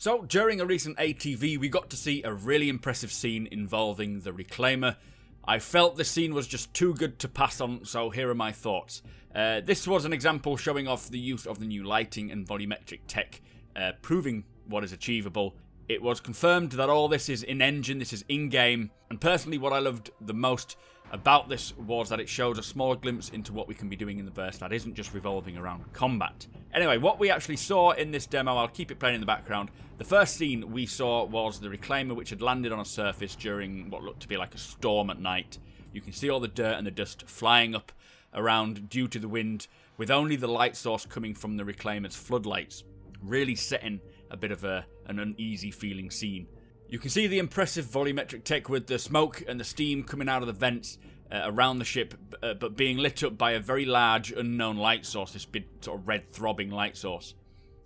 So, during a recent ATV, we got to see a really impressive scene involving the Reclaimer. I felt this scene was just too good to pass on, so here are my thoughts. This was an example showing off the use of the new lighting and volumetric tech, proving what is achievable. It was confirmed that all this is in-engine, this is in-game, and personally what I loved the most about this was that it shows a small glimpse into what we can be doing in the verse that isn't just revolving around combat. Anyway, what we actually saw in this demo, I'll keep it playing in the background. The first scene we saw was the Reclaimer, which had landed on a surface during what looked to be like a storm at night. You can see all the dirt and the dust flying up around due to the wind, with only the light source coming from the Reclaimer's floodlights, really setting a bit of an uneasy feeling scene. You can see the impressive volumetric tech with the smoke and the steam coming out of the vents around the ship, but being lit up by a very large unknown light source, this big sort of red throbbing light source.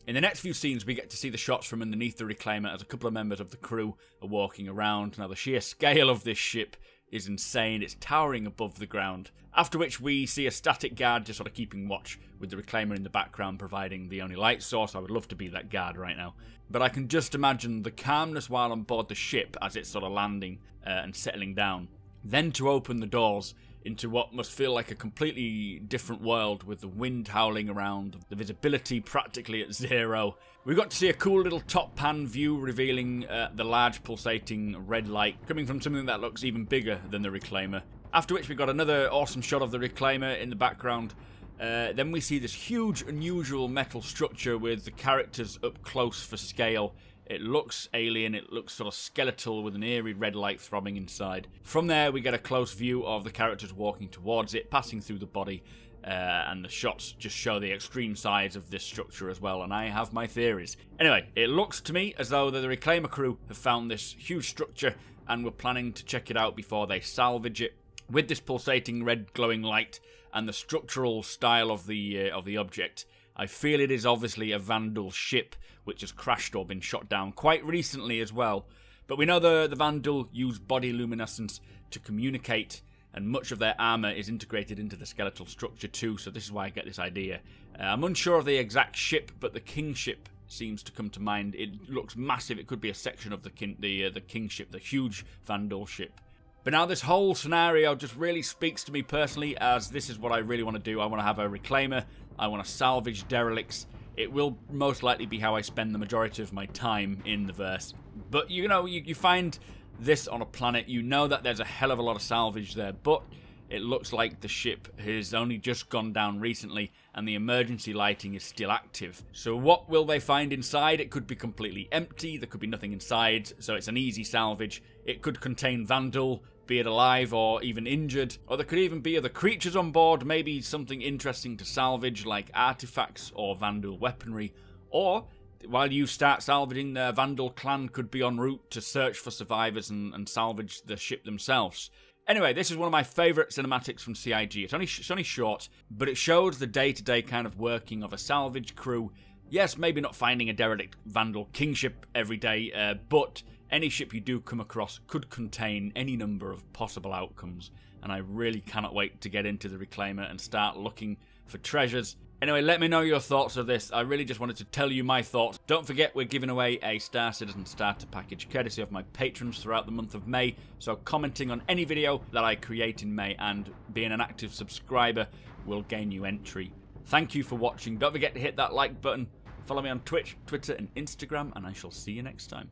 In the next few scenes we get to see the shots from underneath the Reclaimer as a couple of members of the crew are walking around. Now the sheer scale of this ship is insane, it's towering above the ground. After which we see a static guard just sort of keeping watch with the Reclaimer in the background providing the only light source. I would love to be that guard right now. But I can just imagine the calmness while on board the ship as it's sort of landing and settling down. Then to open the doors into what must feel like a completely different world with the wind howling around, the visibility practically at zero. We got to see a cool little top pan view revealing the large pulsating red light coming from something that looks even bigger than the Reclaimer. After which we got another awesome shot of the Reclaimer in the background. Then we see this huge unusual metal structure with the characters up close for scale. It looks alien, it looks sort of skeletal with an eerie red light throbbing inside. From there we get a close view of the characters walking towards it, passing through the body, and the shots just show the extreme size of this structure as well, and I have my theories. Anyway, it looks to me as though the Reclaimer crew have found this huge structure and were planning to check it out before they salvage it. With this pulsating red glowing light and the structural style of the object, I feel it is obviously a Vandal ship which has crashed or been shot down quite recently as well. But we know the Vandal use body luminescence to communicate, and much of their armour is integrated into the skeletal structure too, so this is why I get this idea. I'm unsure of the exact ship, but the King ship seems to come to mind. It looks massive, it could be a section of the King ship, the huge Vandal ship. But now this whole scenario just really speaks to me personally, as this is what I really want to do. I want to have a Reclaimer, I want to salvage derelicts. It will most likely be how I spend the majority of my time in the verse. But you know, you find this on a planet, you know that there's a hell of a lot of salvage there, but it looks like the ship has only just gone down recently and the emergency lighting is still active. So what will they find inside? It could be completely empty, there could be nothing inside, so it's an easy salvage. It could contain Vandal, be it alive or even injured, or there could even be other creatures on board, maybe something interesting to salvage like artifacts or Vandal weaponry, or while you start salvaging, the Vandal clan could be en route to search for survivors and salvage the ship themselves. Anyway, this is one of my favourite cinematics from CIG. It's only short, but it shows the day-to-day kind of working of a salvage crew. Yes, maybe not finding a derelict Vandal kingship every day, but any ship you do come across could contain any number of possible outcomes, and I really cannot wait to get into the Reclaimer and start looking for treasures. Anyway, let me know your thoughts of this. I really just wanted to tell you my thoughts. Don't forget we're giving away a Star Citizen starter package courtesy of my patrons throughout the month of May, so commenting on any video that I create in May and being an active subscriber will gain you entry. Thank you for watching. Don't forget to hit that like button, follow me on Twitch, Twitter and Instagram, and I shall see you next time.